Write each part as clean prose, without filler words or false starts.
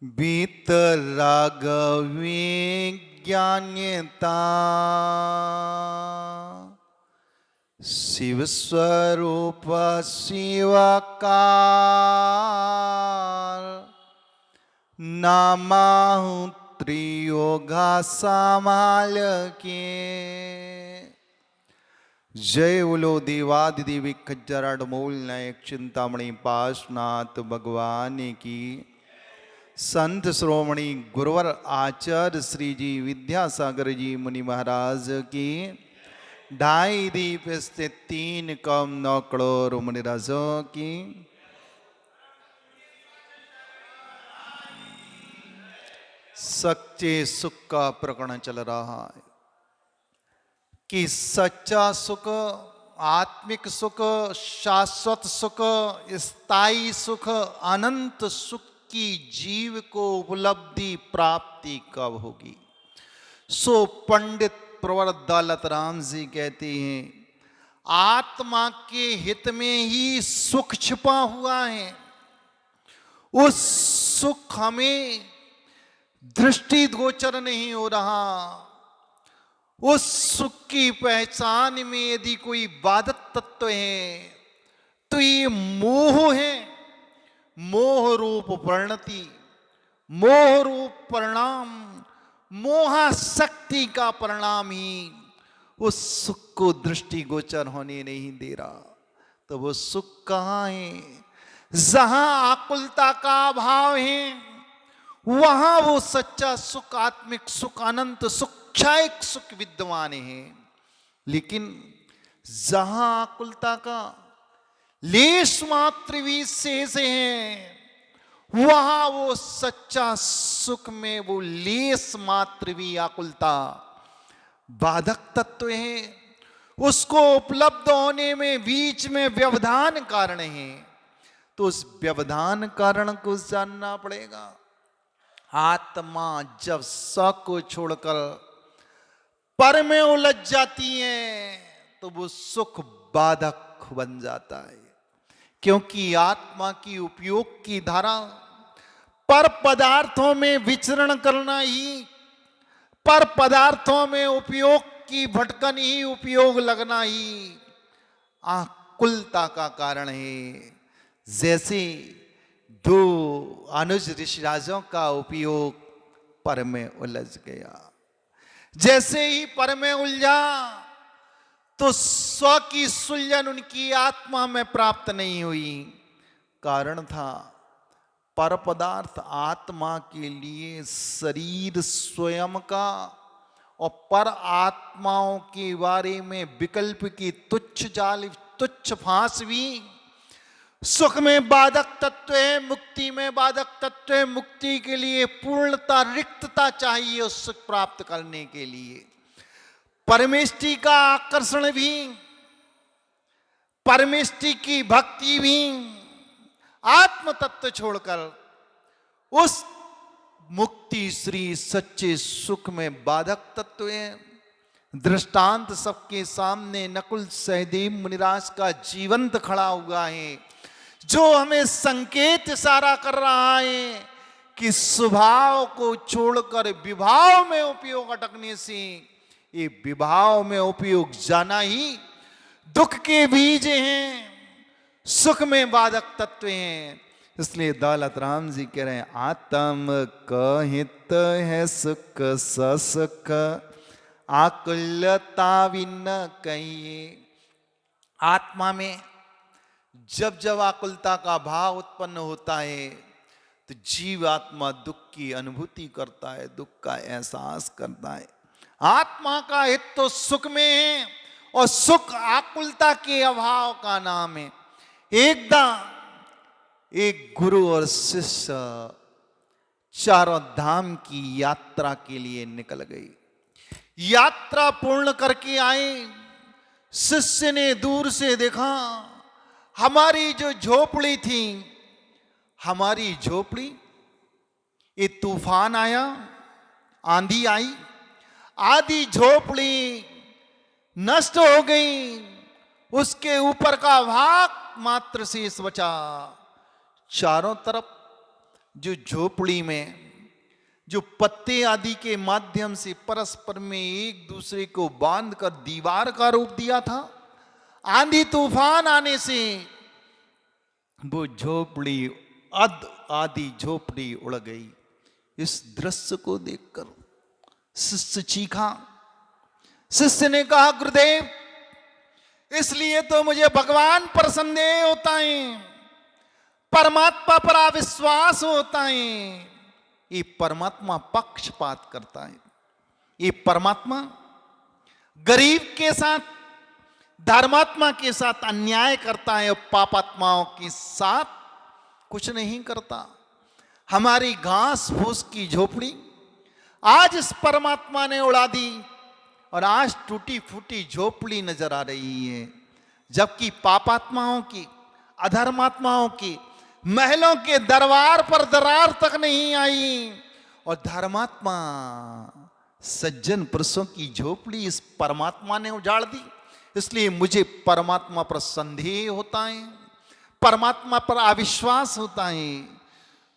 वीतरागवे ज्ञान्यता शिव स्वरूप शिवकार नामाहु त्रियोगा समाल के। जय बोलो देवादिदेवी खज्जर अडमोल नायक चिंतामणि पाशनाथ भगवान की। संत श्रोमणी गुरुवर आचार्य श्री जी विद्यासागर जी मुनि महाराज की। ढाई दीप स्थित 3 कम 9 करोड़ मुनिराजों की। सच्चे सुख का प्रकरण चल रहा है कि सच्चा सुख, आत्मिक सुख, शाश्वत सुख, स्थायी सुख, अनंत सुख की जीव को उपलब्धि प्राप्ति कब होगी। सो पंडित प्रवर दौलत राम जी कहते हैं आत्मा के हित में ही सुख छिपा हुआ है। उस सुख हमें दृष्टि गोचर नहीं हो रहा। उस सुख की पहचान में यदि कोई बाधक तत्व है तो ये मोह है। मोह रूप परिणति, मोह रूप परिणाम, मोहाशक्ति का परिणाम ही उस सुख को दृष्टि गोचर होने नहीं दे रहा। तो वो सुख कहाँ है? जहां आकुलता का अभाव है वहां वो सच्चा सुख, आत्मिक सुख, अनंत सुख, क्षयिक सुख विद्यमान है। लेकिन जहां आकुलता का लेश मात्र भी शेष है वहां वो सच्चा सुख में वो लेश मात्र भी आकुलता बाधक तत्व है। उसको उपलब्ध होने में बीच में व्यवधान कारण है। तो उस व्यवधान कारण को जानना पड़ेगा। आत्मा जब स को छोड़कर पर में उलझ जाती है तो वो सुख बाधक बन जाता है। क्योंकि आत्मा की उपयोग की धारा पर पदार्थों में विचरण करना ही, पर पदार्थों में उपयोग की भटकन ही, उपयोग लगना ही आकुलता का कारण है। जैसे 2 अनुज ऋषिराजों का उपयोग पर में उलझ गया। जैसे ही पर में उलझा तो स्व की सुलझन उनकी आत्मा में प्राप्त नहीं हुई। कारण था पर पदार्थ आत्मा के लिए शरीर स्वयं का और पर आत्माओं के बारे में विकल्प की तुच्छ जाल, तुच्छ फांस भी। सुख में बाधक तत्व है, मुक्ति में बाधक तत्व है। मुक्ति के लिए पूर्णता, रिक्तता चाहिए उस सुख प्राप्त करने के लिए। परमेष्टि का आकर्षण भी, परमेष्टि की भक्ति भी आत्म तत्व छोड़कर उस मुक्ति श्री सच्चे सुख में बाधक तत्व है। दृष्टांत सबके सामने नकुल सहदेव मुनिराज का जीवंत खड़ा हुआ है, जो हमें संकेत इशारा कर रहा है कि स्वभाव को छोड़कर विभाव में उपयोग अटकने से ये विभाव में उपयोग जाना ही दुख के बीज हैं, सुख में बाधक तत्व हैं। इसलिए दौलत राम जी कह रहे हैं आत्म कहित है सुख ससुख आकुलता विन कहिए। आत्मा में जब जब आकुलता का भाव उत्पन्न होता है तो जीव आत्मा दुख की अनुभूति करता है, दुख का एहसास करता है। आत्मा का हित तो सुख में है और सुख आकुलता के अभाव का नाम है। एक गुरु और शिष्य चारों धाम की यात्रा के लिए निकल गई। यात्रा पूर्ण करके आए। शिष्य ने दूर से देखा हमारी जो झोपड़ी थी, हमारी झोपड़ी, ये तूफान आया, आंधी आई, आधी झोपड़ी नष्ट हो गई। उसके ऊपर का भाग मात्र शेष बचा। चारों तरफ जो झोपड़ी में जो पत्ते आदि के माध्यम से परस्पर में एक दूसरे को बांधकर दीवार का रूप दिया था, आंधी तूफान आने से वो झोपड़ी आदि झोपड़ी उड़ गई। इस दृश्य को देखकर शिष्य चीखा। शिष्य ने कहा, गुरुदेव, इसलिए तो मुझे भगवान पर संदेह होता है, परमात्मा पर अविश्वास होता है। ये परमात्मा पक्षपात करता है। ये परमात्मा गरीब के साथ, धर्मात्मा के साथ अन्याय करता है और पापात्माओं के साथ कुछ नहीं करता। हमारी घास फूस की झोपड़ी आज इस परमात्मा ने उड़ा दी और आज टूटी फूटी झोपड़ी नजर आ रही है, जबकि पापात्माओं की, अधर्मात्माओं की महलों के दरबार पर दरार तक नहीं आई और धर्मात्मा सज्जन पुरुषों की झोपड़ी इस परमात्मा ने उजाड़ दी। इसलिए मुझे परमात्मा पर संदेह होता है, परमात्मा पर अविश्वास होता है।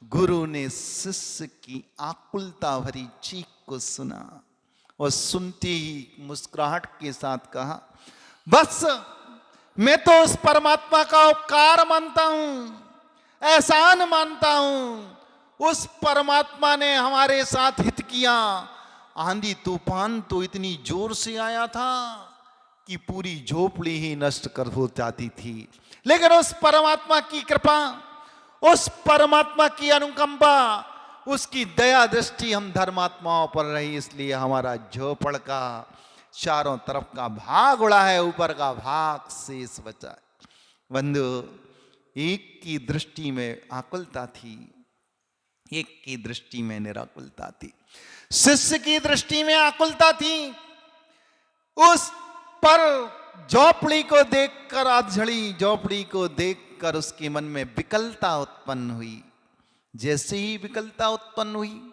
गुरु ने शिष्य की आकुलता भरी चीख को सुना और सुनते ही मुस्कुराहट के साथ कहा, बस मैं तो उस परमात्मा का उपकार मानता हूं, एहसान मानता हूं। उस परमात्मा ने हमारे साथ हित किया। आंधी तूफान तो इतनी जोर से आया था कि पूरी झोपड़ी ही नष्ट कर हो जाती थी, लेकिन उस परमात्मा की कृपा, उस परमात्मा की अनुकंपा, उसकी दया दृष्टि हम धर्मात्माओं पर रही, इसलिए हमारा झोपड़ का चारों तरफ का भाग उड़ा है, ऊपर का भाग शेष बचा है। बंधु, एक की दृष्टि में आकुलता थी, एक की दृष्टि में निराकुलता थी। शिष्य की दृष्टि में आकुलता थी। उस पर झोपड़ी को देखकर, अधझड़ी झोपड़ी को देखकर उसके मन में विकलता उत्पन्न हुई। जैसे ही विकलता उत्पन्न हुई,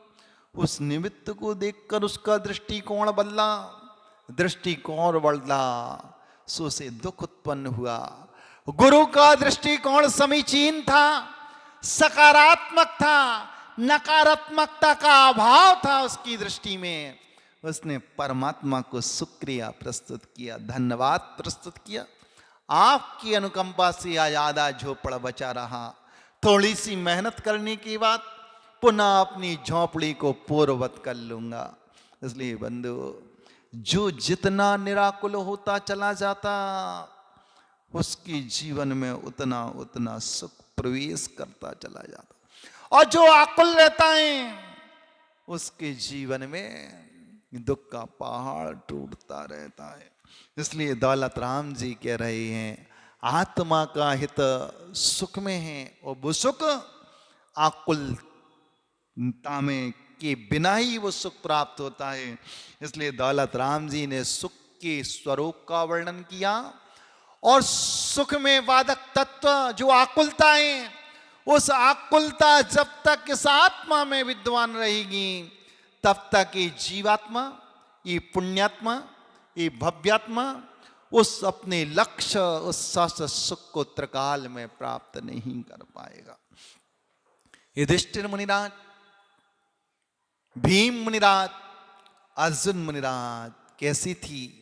उस निमित्त को देखकर उसका दृष्टिकोण बदला। दृष्टिकोण बदला सो से दुख उत्पन्न हुआ। गुरु का दृष्टिकोण समीचीन था, सकारात्मक था, नकारात्मकता का अभाव था उसकी दृष्टि में। उसने परमात्मा को शुक्रिया प्रस्तुत किया, धन्यवाद प्रस्तुत किया। आपकी अनुकंपा से आधा झोपड़ा बचा रहा। थोड़ी सी मेहनत करने के बाद पुनः अपनी झोपड़ी को पूर्ववत कर लूंगा। इसलिए बंधु, जो जितना निराकुल होता चला जाता, उसके जीवन में उतना उतना सुख प्रवेश करता चला जाता, और जो आकुल रहता है उसके जीवन में दुख का पहाड़ टूटता रहता है। इसलिए दौलत राम जी कह रहे हैं, आत्मा का हित सुख में है और वो सुख आकुलता में के बिना ही वो सुख प्राप्त होता है। इसलिए दौलत राम जी ने सुख के स्वरूप का वर्णन किया और सुख में वादक तत्व जो आकुलता है, उस आकुलता जब तक इस आत्मा में विद्वान रहेगी, तब तक ये जीवात्मा, ये पुण्यात्मा, ये भव्यात्मा उस अपने लक्ष्य, उस शाश्वत सुख को त्रिकाल में प्राप्त नहीं कर पाएगा। युधिष्ठिर मुनिराज, भीम मुनिराज, अर्जुन मुनिराज कैसी थी?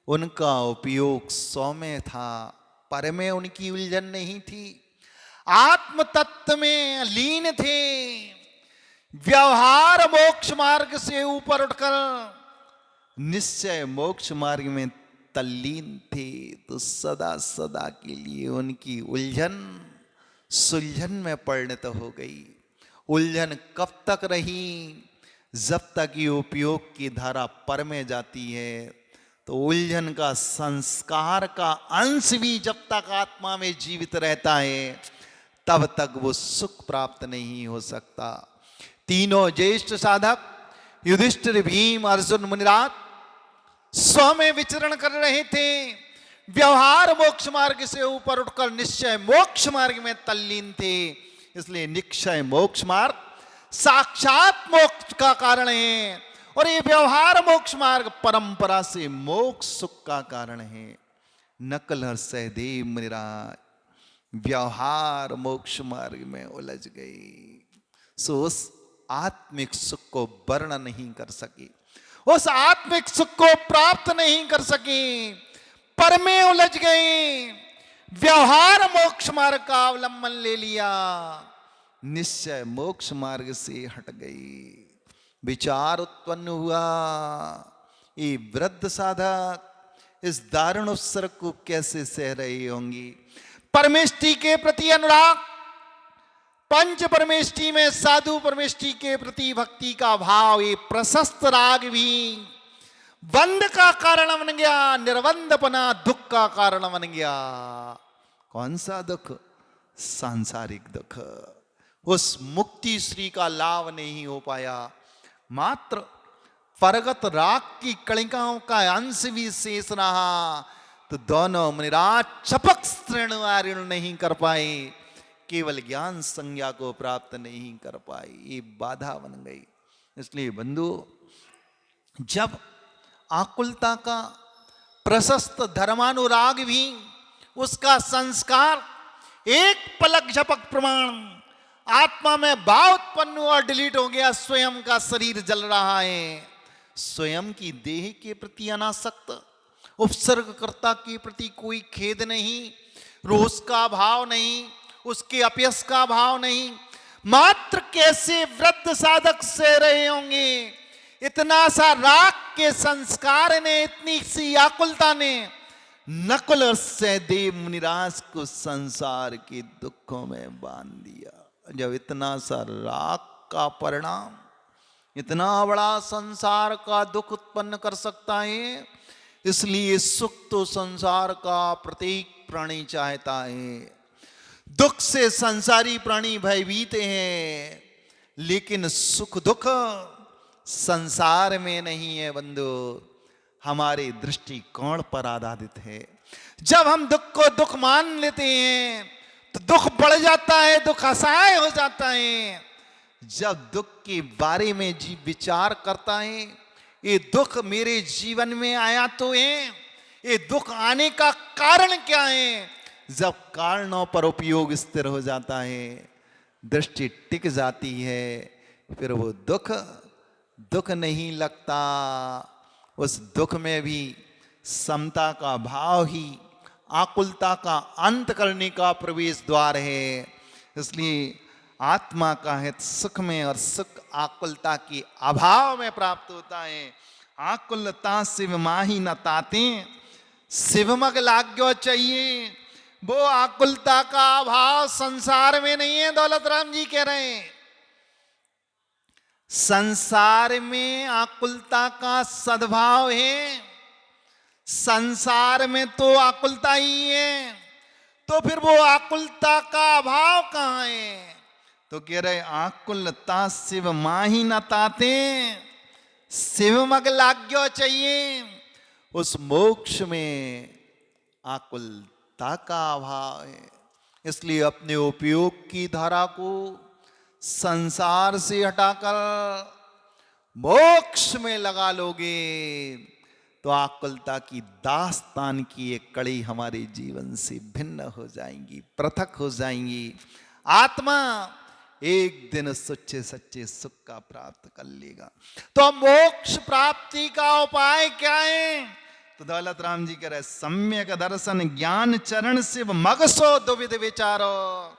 उनका उपयोग सौम्य था, पर में उनकी उलझन नहीं थी। आत्म तत्व में लीन थे। व्यवहार मोक्ष मार्ग से ऊपर उठकर निश्चय मोक्ष मार्ग में तल्लीन थे। तो सदा सदा के लिए उनकी उलझन सुलझन में परिणत हो गई। उलझन कब तक रही? जब तक ये उपयोग की धारा पर में जाती है, तो उलझन का संस्कार का अंश भी जब तक आत्मा में जीवित रहता है, तब तक वो सुख प्राप्त नहीं हो सकता। तीनों ज्येष्ठ साधक युधिष्ठिर, भीम, अर्जुन, मुनिराज स्व में विचरण कर रहे थे। व्यवहार मोक्ष मार्ग से ऊपर उठकर निश्चय मोक्ष मार्ग में तल्लीन थे। इसलिए निश्चय मोक्ष मार्ग साक्षात मोक्ष का कारण है, और ये व्यवहार मोक्ष मार्ग परंपरा से मोक्ष सुख का कारण है। नकल हर सहदेव मुनिराज व्यवहार मोक्ष मार्ग में उलझ गई। सो उस आत्मिक सुख को वर्णन नहीं कर सके, उस आत्मिक सुख को प्राप्त नहीं कर सके, पर में उलझ गए, व्यवहार मोक्ष मार्ग का अवलंबन ले लिया, निश्चय मोक्ष मार्ग से हट गई। विचार उत्पन्न हुआ, ये वृद्ध साधक इस दारुण अवसर को कैसे सह रहे होंगे। परमेष्टि के प्रति अनुराग, पंच परमेष्टि में साधु परमेष्टि के प्रति भक्ति का भाव, ये प्रशस्त राग भी बंध का कारण बन गया, निर्बंधपना दुख का कारण बन गया। कौन सा दुख? सांसारिक दुख। उस मुक्ति श्री का लाभ नहीं हो पाया, मात्र परगत राग की कणिकाओं का अंश भी शेष रहा, तो दोनों मुनिराज चपक स्तृण नहीं कर पाए, केवल ज्ञान संज्ञा को प्राप्त नहीं कर पाए, ये बाधा बन गई। इसलिए बंधु, जब आकुलता का प्रशस्त धर्मानुराग भी, उसका संस्कार एक पलक झपक प्रमाण आत्मा में भाव उत्पन्न हुआ, डिलीट हो गया, स्वयं का शरीर जल रहा है, स्वयं की देह के प्रति अनासक्त, उपसर्गकर्ता के प्रति कोई खेद नहीं, रोष का भाव नहीं, उसके अपयश का भाव नहीं, मात्र कैसे वृद्ध साधक से रहे होंगे। इतना सा राग के संस्कार ने, इतनी सी आकुलता ने नकुल सहदेव मुनिराज को संसार के दुखों में बांध दिया। जब इतना सा राग का परिणाम इतना बड़ा संसार का दुख उत्पन्न कर सकता है, इसलिए सुख तो संसार का प्रत्येक प्राणी चाहता है। दुख से संसारी प्राणी भयभीत हैं, लेकिन सुख दुख संसार में नहीं है बंधु, हमारे दृष्टिकोण पर आधारित है। जब हम दुख को दुख मान लेते हैं तो दुख बढ़ जाता है, दुख असहाय हो जाता है। जब दुख के बारे में विचार करता है, ये दुख मेरे जीवन में आया तो है, ये दुख आने का कारण क्या है, जब कारणों पर उपयोग स्थिर हो जाता है, दृष्टि टिक जाती है, फिर वो दुख दुख नहीं लगता। उस दुख में भी समता का भाव ही आकुलता का अंत करने का प्रवेश द्वार है। इसलिए आत्मा का हित सुख में, और सुख आकुलता के अभाव में प्राप्त होता है। आकुलता शिव माही न ताते, शिवमग लाग्यो चाहिए। वो आकुलता का अभाव संसार में नहीं है, दौलत राम जी कह रहे हैं। संसार में आकुलता का सद्भाव है, संसार में तो आकुलता ही है, तो फिर वो आकुलता का अभाव कहाँ है? तो कह रहे आकुलता शिव माही न ताते, शिव मग लाग्यो चाहिए। उस मोक्ष में आकुलता का अभाव है, इसलिए अपने उपयोग की धारा को संसार से हटाकर मोक्ष में लगा लोगे तो आकुलता की दास्तान की एक कड़ी हमारे जीवन से भिन्न हो जाएंगी, पृथक हो जाएंगी। आत्मा एक दिन सच्चे सच्चे सुख का प्राप्त कर लेगा। तो मोक्ष प्राप्ति का उपाय क्या है? तो दौलत राम जी कह रहे सम्यक दर्शन ज्ञान चरण शिव मगसो दुविध विचारो,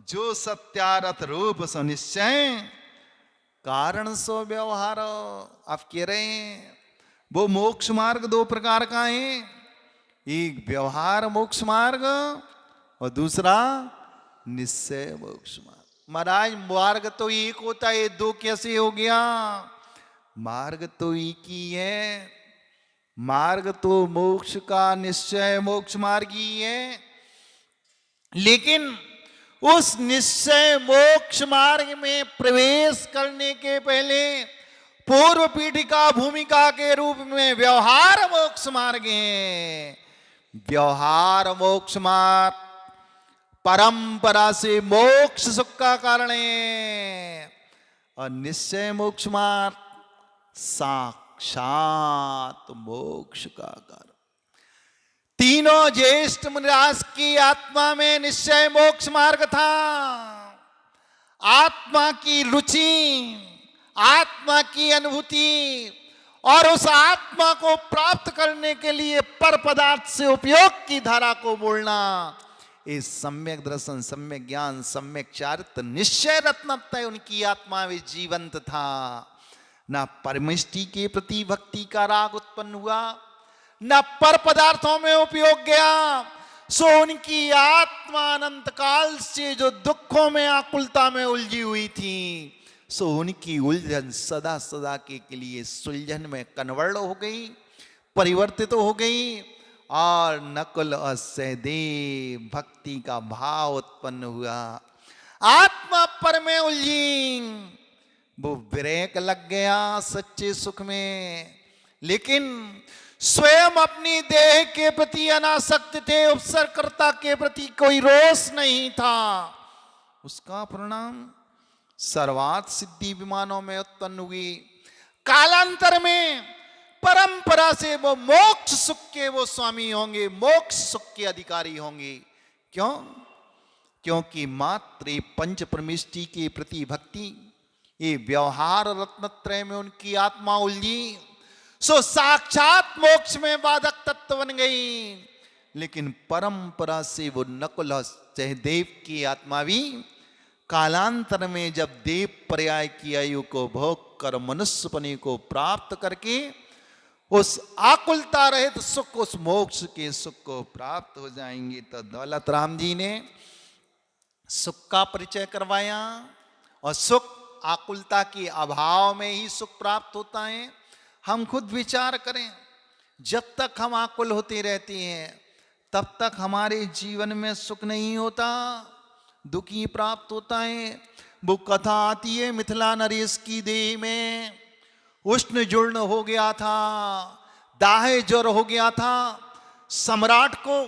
जो सत्यारथ रूप सो निश्चय कारण सो व्यवहार। आप कह रहे हैं वो मोक्ष मार्ग दो प्रकार का है, एक व्यवहार मोक्ष मार्ग और दूसरा निश्चय मोक्ष मार्ग। महाराज मार्ग तो एक होता है, दो कैसे हो गया? मार्ग तो एक ही है, मार्ग तो मोक्ष का निश्चय मोक्ष मार्ग ही है, लेकिन उस निश्चय मोक्ष मार्ग में प्रवेश करने के पहले पूर्व पीठिका भूमिका के रूप में व्यवहार मोक्ष मार्ग है। व्यवहार मोक्ष मार्ग परंपरा से मोक्ष सुख का कारण है, और निश्चय मोक्ष मार्ग साक्षात मोक्ष का कारण। तीनों ज्येष्ठ मुनिराज की आत्मा में निश्चय मोक्ष मार्ग था। आत्मा की रुचि, आत्मा की अनुभूति और उस आत्मा को प्राप्त करने के लिए पर पदार्थ से उपयोग की धारा को बोलना, इस सम्यक दर्शन, सम्यक ज्ञान, सम्यक चारित्र निश्चय रत्नत्रय उनकी आत्मा में जीवंत था। न परमिष्टि के प्रति भक्ति का राग उत्पन्न हुआ, न पर पदार्थों में उपयोग गया। सो उनकी आत्मा अनंत काल से जो दुखों में, आकुलता में उलझी हुई थी, सो उनकी उलझन सदा सदा के लिए सुलझन में कन्वर्ट हो गई, परिवर्तित हो गई और नकुल और सहदेव भक्ति का भाव उत्पन्न हुआ। आत्मा पर में उलझी, वो ब्रेक लग गया सच्चे सुख में, लेकिन स्वयं अपनी देह के प्रति अनासक्त थे, उपसर्गकर्ता के प्रति कोई रोष नहीं था। उसका परिणाम सर्वार्थ सिद्धि विमानों में उत्पन्न हुई। कालांतर में परंपरा से वो मोक्ष सुख के वो स्वामी होंगे, मोक्ष सुख के अधिकारी होंगे। क्यों? क्योंकि मात्र पंच परमिष्टि के प्रति भक्ति, ये व्यवहार रत्नत्रय में उनकी आत्मा उलझी, सो साक्षात मोक्ष में बाधक तत्व बन गई। लेकिन परंपरा से वो नकुल सहदेव की आत्मा भी कालांतर में जब देव पर्याय की आयु को भोग कर मनुष्यपने को प्राप्त करके उस आकुलता रहित सुख, उस मोक्ष के सुख को प्राप्त हो जाएंगे। तो दौलत राम जी ने सुख का परिचय करवाया, और सुख आकुलता के अभाव में ही सुख प्राप्त होता है। हम खुद विचार करें, जब तक हम आकुल होते रहते हैं तब तक हमारे जीवन में सुख नहीं होता, दुख ही प्राप्त होता है। वो कथा आती है, मिथिला नरेश की देह में उष्ण जुर्ण हो गया था, दाहे ज्वर हो गया था। सम्राट को,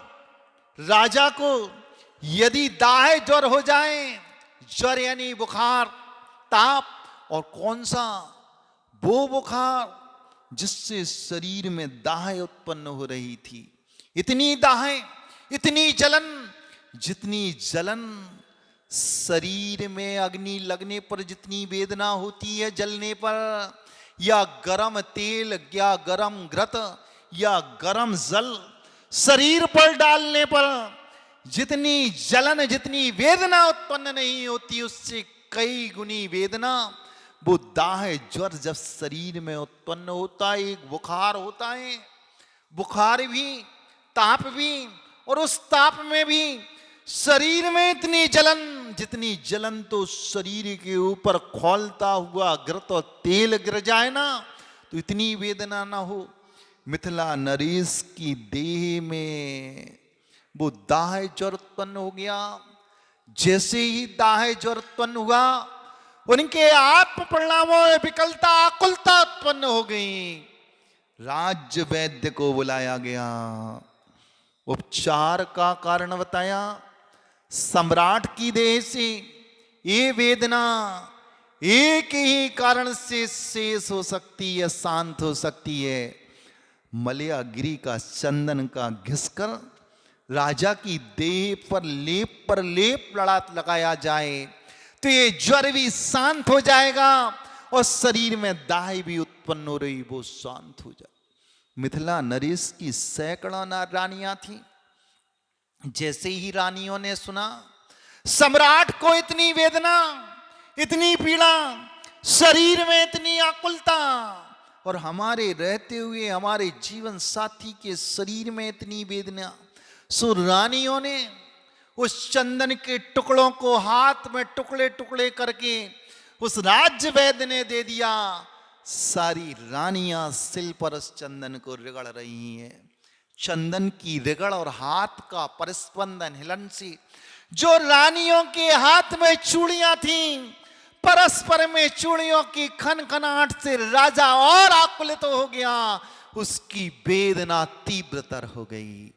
राजा को यदि दाहे ज्वर हो जाए, ज्वर यानी बुखार, ताप, और कौन सा? वो बुखार जिससे शरीर में दाहे उत्पन्न हो रही थी। इतनी दाहे, इतनी जलन, जितनी जलन शरीर में अग्नि लगने पर जितनी वेदना होती है जलने पर, या गरम तेल या गरम घृत या गरम जल शरीर पर डालने पर जितनी जलन, जितनी वेदना उत्पन्न नहीं होती, उससे कई गुनी वेदना वो दाह ज्वर जब शरीर में उत्पन्न होता है, एक बुखार होता है। बुखार भी, ताप भी, और उस ताप में भी शरीर में इतनी जलन, जितनी जलन तो शरीर के ऊपर खौलता हुआ घृत और तेल गिर जाए ना तो इतनी वेदना ना हो। मिथिला नरेश की देह में वो दाह ज्वर उत्पन्न हो गया। जैसे ही दाह ज्वर उत्पन्न हुआ, उनके आत्म परिणामों में विकलता, आकुलता उत्पन्न हो गई। राज्य वैद्य को बुलाया गया, उपचार का कारण बताया। सम्राट की देह से ये वेदना एक ही कारण से शेष हो सकती है, शांत हो सकती है। मलयागिरी का चंदन का घिसकर राजा की देह पर लेप लगाया जाए तो ये ज्वर भी शांत हो जाएगा और शरीर में दाह भी उत्पन्न हो रही वो शांत हो जाए। मिथिला नरेश की सैकड़ों रानियां थी। जैसे ही रानियों ने सुना सम्राट को इतनी वेदना, इतनी पीड़ा, शरीर में इतनी आकुलता, और हमारे रहते हुए हमारे जीवन साथी के शरीर में इतनी वेदना, सो रानियों ने उस चंदन के टुकड़ों को हाथ में टुकड़े टुकड़े करके उस राज्य वैद्य ने दे दिया। सारी रानियां सिल पर उस चंदन को रगड़ रही हैं। चंदन की रगड़ और हाथ का परस्पंदन हिलन से जो रानियों के हाथ में चूड़ियां थीं, परस्पर में चूड़ियों की खनखनाहट से राजा और आकुलित हो गया। उसकी वेदना तीव्रतर हो गई।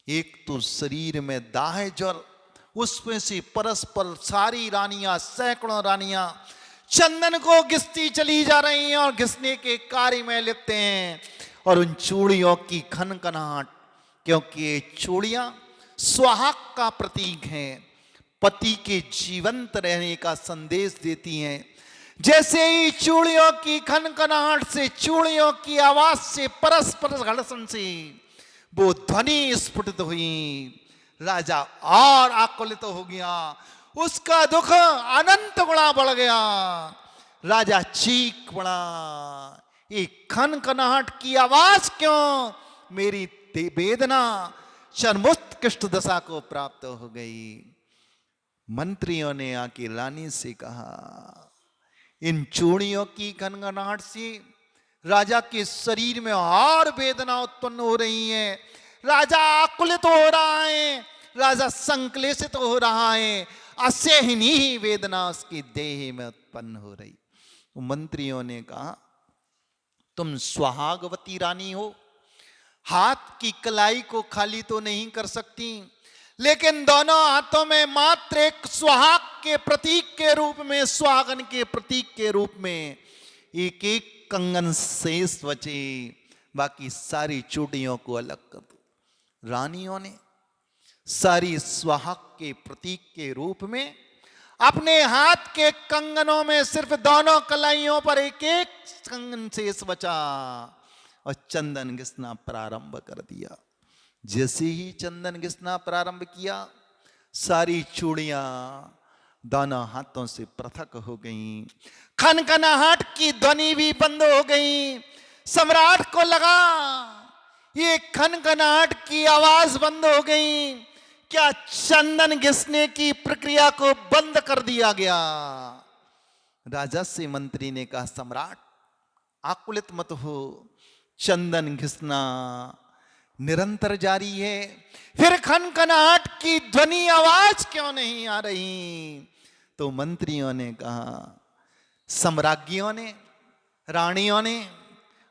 एक तो शरीर में दाह ज्वर, उसमें से परस्पर सारी रानियां, सैकड़ों रानियां चंदन को घिसती चली जा रही हैं और घिसने के कार्य में लिपते हैं। और उन चूड़ियों की खनखनाहट, क्योंकि ये चूड़ियां सुहाग का प्रतीक हैं, पति के जीवंत रहने का संदेश देती हैं। जैसे ही चूड़ियों की खनखनाहट से, चूड़ियों की आवाज से, परस्पर घर्षण से वो ध्वनि स्फुटित हुई, राजा और आकुलित हो गया, उसका दुख अनंत गुणा बढ़ गया। राजा चीख पड़ा, ये खनखनाहट की आवाज क्यों? मेरी वेदना चरमोत्कृष्ट दशा को प्राप्त हो गई। मंत्रियों ने आके रानी से कहा, इन चूड़ियों की खनखनाहट से राजा के शरीर में और वेदना उत्पन्न हो रही है, राजा आकुलित हो रहा है, राजा संक्लेशित हो रहा है, असहनीय वेदना उसकी देह में उत्पन्न हो रही। मंत्रियों ने कहा, तुम सुहागवती रानी हो, हाथ की कलाई को खाली तो नहीं कर सकती, लेकिन दोनों हाथों में मात्र एक सुहाग के प्रतीक के रूप में, सुहागन के प्रतीक के रूप में एक एक कंगन शेष बचे, बाकी सारी चूड़ियों को अलग कर दो। रानियों ने सारी सुहाग के प्रतीक के रूप में अपने हाथ के कंगनों में सिर्फ दोनों कलाइयों पर एक एक कंगन शेष बचा और चंदन घिसना प्रारंभ कर दिया। जैसे ही चंदन घिसना प्रारंभ किया, सारी चूड़ियां दोनों हाथों से पृथक हो गईं, खनखनाहट की ध्वनि भी बंद हो गई। सम्राट को लगा ये खनखनाहट की आवाज बंद हो गई, क्या चंदन घिसने की प्रक्रिया को बंद कर दिया गया? राजा से मंत्री ने कहा, सम्राट आकुलित मत हो, चंदन घिसना निरंतर जारी है, फिर खनखनाहट की ध्वनि आवाज क्यों नहीं आ रही? तो मंत्रियों ने कहा, सम्राज्ञियों ने, रानियों ने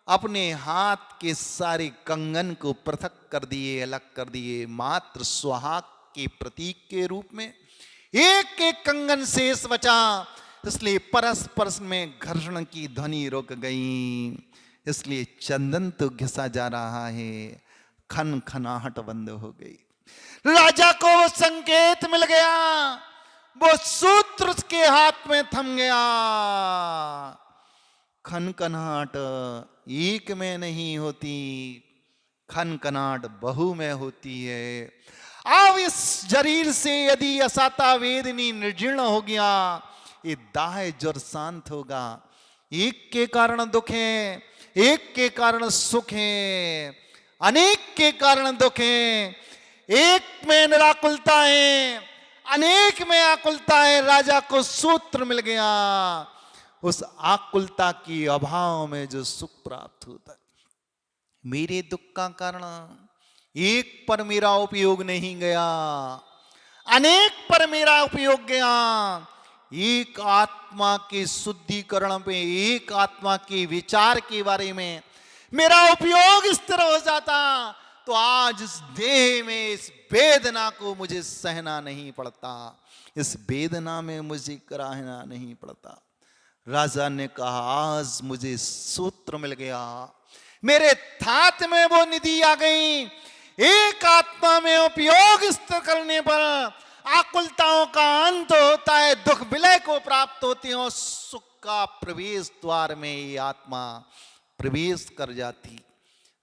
अपने हाथ के सारे कंगन को पृथक कर दिए, अलग कर दिए, मात्र सुहाग के प्रतीक के रूप में एक एक कंगन शेष बचा, इसलिए परस्पर में घर्षण की ध्वनि रुक गई, इसलिए चंदन तो घिसा जा रहा है, खनखनाहट बंद हो गई। राजा को वो संकेत मिल गया, वो सूत्र उसके हाथ में थम गया। खनखनाहट एक में नहीं होती, खनखनाहट बहु में होती है। अब इस शरीर से यदि असाता वेदनी निर्जीर्ण हो गया, ये दाह ज्वर शांत होगा। एक के कारण दुख है, एक के कारण सुख है, अनेक के कारण दुख है, एक में निराकुलता है, अनेक में आकुलता है। राजा को सूत्र मिल गया, उस आकुलता की अभाव में जो सुख प्राप्त होता है। मेरे दुख का कारण एक पर मेरा उपयोग नहीं गया, अनेक पर मेरा उपयोग गया। एक आत्मा के शुद्धिकरण पे, एक आत्मा के विचार के बारे में मेरा उपयोग स्थिर हो जाता, तो आज इस देह में इस वेदना को मुझे सहना नहीं पड़ता, इस वेदना में मुझे कराहना नहीं पड़ता। राजा ने कहा, आज मुझे सूत्र मिल गया, मेरे थात में वो निधि आ गई। एक आत्मा में उपयोग स्थिर करने पर आकुलताओं का अंत होता है, दुख विलय को प्राप्त होती है, और सुख का प्रवेश द्वार में ये आत्मा प्रवेश कर जाती।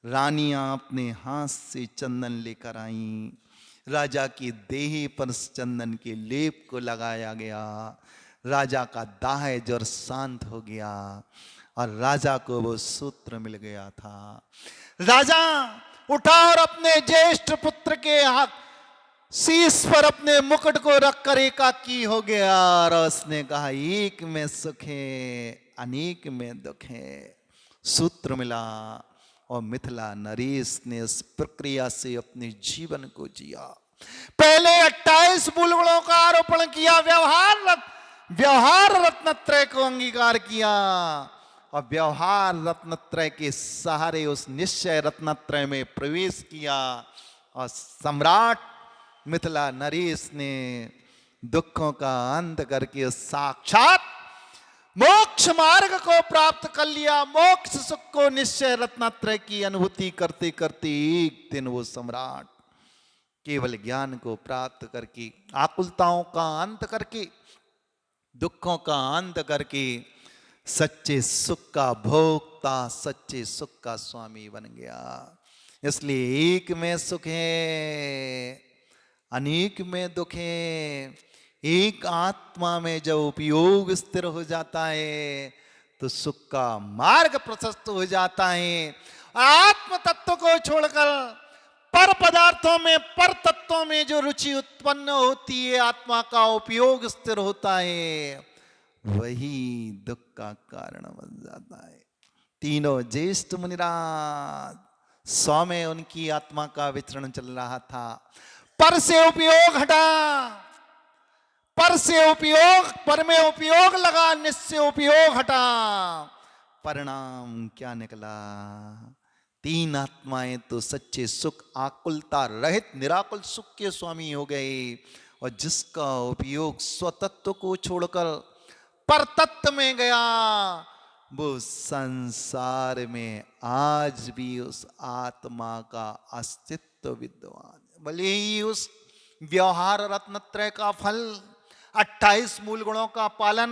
रानियां अपने हाथ से चंदन लेकर आईं, राजा की देह पर चंदन के लेप को लगाया गया। राजा का दाह ज्वर शांत हो गया और राजा को वो सूत्र मिल गया था। राजा उठा और अपने ज्येष्ठ पुत्र के हाथ शीश पर अपने मुकुट को रखकर एकाकी हो गया और उसने कहा, एक में सुख है, अनेक में दुख है। सूत्र मिला और मिथिला नरेश ने इस प्रक्रिया से अपने जीवन को जिया। पहले 28 बुलबुलों का आरोपण किया, व्यवहार रत्नत्रय को अंगीकार किया और व्यवहार रत्नत्रय के सहारे उस निश्चय रत्नत्रय में प्रवेश किया और सम्राट मिथिला नरेश ने दुखों का अंत करके साक्षात मोक्ष मार्ग को प्राप्त कर लिया। मोक्ष सुख को निश्चय रत्नत्रय की अनुभूति करते करते एक दिन वो सम्राट केवल ज्ञान को प्राप्त करके, आकुलताओं का अंत करके, दुखों का अंत करके सच्चे सुख का भोक्ता, सच्चे सुख का स्वामी बन गया। इसलिए एक में सुख है, अनेक में दुख है। एक आत्मा में जब उपयोग स्थिर हो जाता है तो सुख का मार्ग प्रशस्त हो जाता है। आत्म तत्व को छोड़कर पर पदार्थों में, पर तत्वों में जो रुचि उत्पन्न होती है, आत्मा का उपयोग स्थिर होता है, वही दुख का कारण बन जाता है। तीनों ज्येष्ठ मुनिराज 100 में उनकी आत्मा का विचरण चल रहा था। पर से उपयोग हटा, पर से उपयोग, पर में उपयोग लगा, निश्चय उपयोग हटा, परिणाम क्या निकला? 3 आत्माएं तो सच्चे सुख, आकुलता रहित निराकुल सुख के स्वामी हो गए। और जिसका उपयोग स्वतत्व को छोड़कर पर तत्व में गया, वो संसार में आज भी उस आत्मा का अस्तित्व विद्यमान है। भले ही उस व्यवहार रत्नत्रय का फल, 28 मूल गुणों का पालन,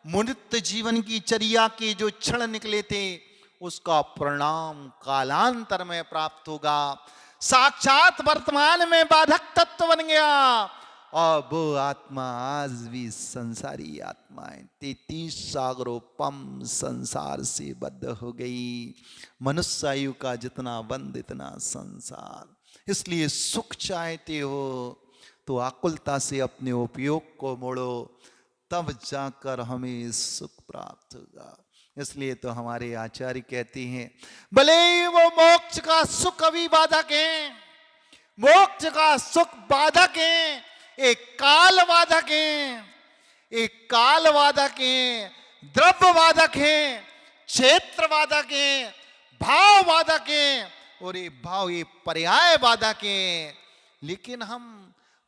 मुनित जीवन की चर्या के जो क्षण निकले थे, उसका परिणाम कालांतर में प्राप्त होगा। साक्षात वर्तमान में बाधक तत्व बन गया और वो आत्मा आज भी संसारी आत्मा है। 33 सागरों पम संसार से बद्ध हो गई। मनुष्य आयु का जितना बंद इतना संसार। इसलिए सुख चाहते हो तो आकुलता से अपने उपयोग को मोड़ो, तब जाकर हमें सुख प्राप्त होगा। इसलिए तो हमारे आचार्य कहते हैं, भले ही वो मोक्ष का सुख अभी बाधक है, मोक्ष का सुख बाधक है, एक काल बाधक है, एक काल बाधक है, द्रव्य बाधक है, क्षेत्र बाधक है, भाव बाधक है, और ये भाव ये पर्याय बाधक है। लेकिन हम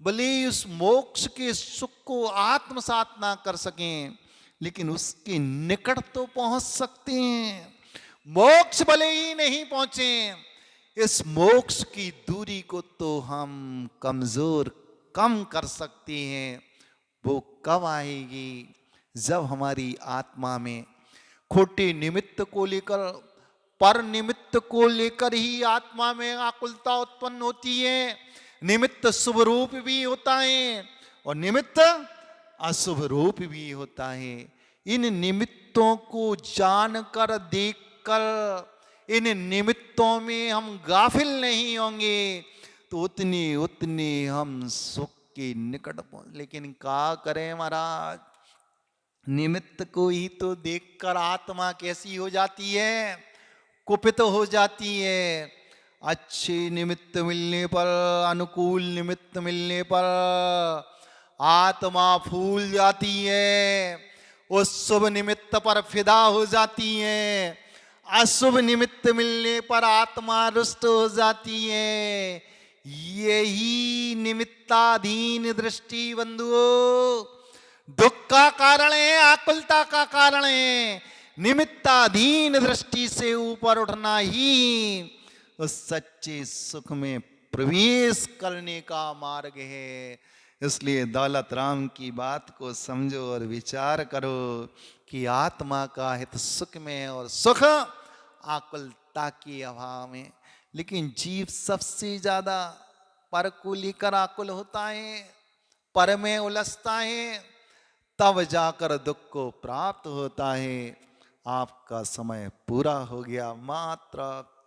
भले ही उस मोक्ष के सुख को आत्मसात ना कर सकें, लेकिन उसके निकट तो पहुंच सकते हैं। मोक्ष भले ही नहीं पहुंचे, इस मोक्ष की दूरी को तो हम कमजोर कम कर सकते हैं। वो कब आएगी? जब हमारी आत्मा में खोटे निमित्त को लेकर, पर निमित्त को लेकर ही आत्मा में आकुलता उत्पन्न होती है। निमित्त शुभ रूप भी होता है और निमित्त अशुभ रूप भी होता है। इन निमित्तों को जानकर, देखकर, इन निमित्तों में हम गाफिल नहीं होंगे तो उतनी उतनी हम सुख के निकट पहुंच। लेकिन क्या करें महाराज, निमित्त को ही तो देखकर आत्मा कैसी हो जाती है, कुपित हो जाती है। अच्छे निमित्त मिलने पर, अनुकूल निमित्त मिलने पर आत्मा फूल जाती है, उस शुभ निमित्त पर फिदा हो जाती है। अशुभ निमित्त मिलने पर आत्मा रुष्ट हो जाती है। यही निमित्ताधीन दृष्टि बंधुओं दुख का कारण है, आकुलता का कारण है। निमित्ताधीन दृष्टि से ऊपर उठना ही उस सच्चे सुख में प्रवेश करने का मार्ग है। इसलिए दौलत राम की बात को समझो और विचार करो कि आत्मा का हित सुख में और सुख आकुलता के अभाव में। लेकिन जीव सबसे ज्यादा पर को लेकर आकुल होता है, पर में उलझता है, तब जाकर दुख को प्राप्त होता है। आपका समय पूरा हो गया। मात्र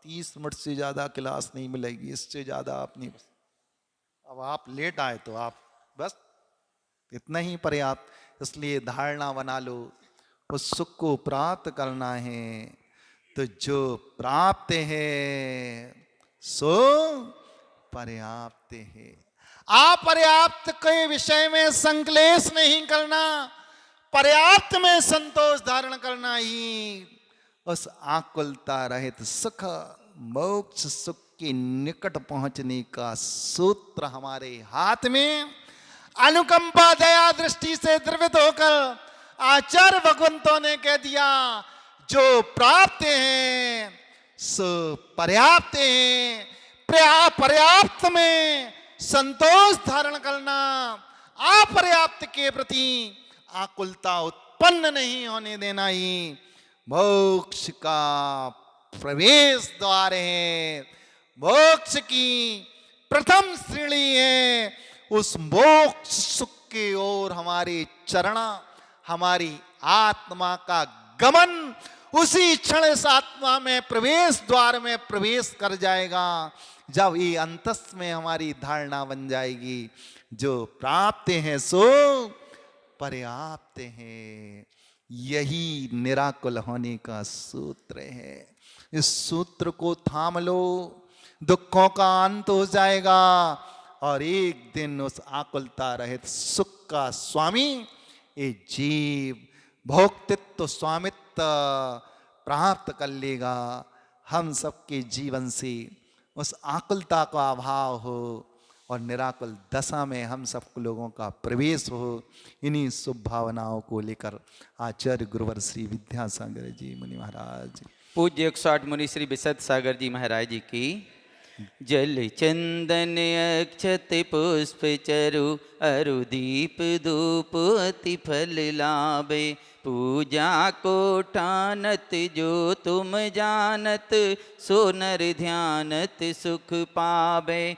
30 मिनट से ज्यादा क्लास नहीं मिलेगी, इससे ज्यादा आप नहीं। अब आप लेट आए तो आप बस इतना ही पर्याप्त। इसलिए धारणा बना लो, उस सुख को प्राप्त करना है तो जो प्राप्त है सो पर्याप्त है। अपर्याप्त के विषय में संक्लेश नहीं करना, पर्याप्त में संतोष धारण करना ही उस आकुलता रहित सुख, मोक्ष सुख के निकट पहुंचने का सूत्र हमारे हाथ में। अनुकंपा दया दृष्टि से द्रवित होकर आचार्य भगवंतों ने कह दिया, जो प्राप्त हैं सो पर्याप्त हैं। पर्याप्त में संतोष धारण करना, अपर्याप्त के प्रति आकुलता उत्पन्न नहीं होने देना ही मोक्ष का प्रवेश द्वार है, मोक्ष की प्रथम श्रेणी है। उस मोक्ष सुख की ओर हमारे चरण, हमारी आत्मा का गमन उसी क्षण इस आत्मा में प्रवेश द्वार में प्रवेश कर जाएगा, जब ये अंतस में हमारी धारणा बन जाएगी, जो प्राप्त है सो पर्याप्त है। यही निराकुल होने का सूत्र है। इस सूत्र को थाम लो, दुखों का अंत हो जाएगा और एक दिन उस आकुलता रहित सुख का स्वामी ये जीव भोक्तित्व स्वामित्व प्राप्त कर लेगा। हम सबके जीवन से उस आकुलता का अभाव हो और निराकुल दशा में हम सब लोगों का प्रवेश हो। इन्हीं शुभ भावनाओं को लेकर आचार्य गुरुवर श्री विद्यासागर जी मुनि महाराज, पूज्य 108 मुनि श्री विशद सागर जी महाराज जी की जल चंदन अक्षत पुष्प चरु अरु दीप धूप अति फल लाभे, पूजा को ठानत जो तुम जानत, सो नर ध्यानत सुख पावे।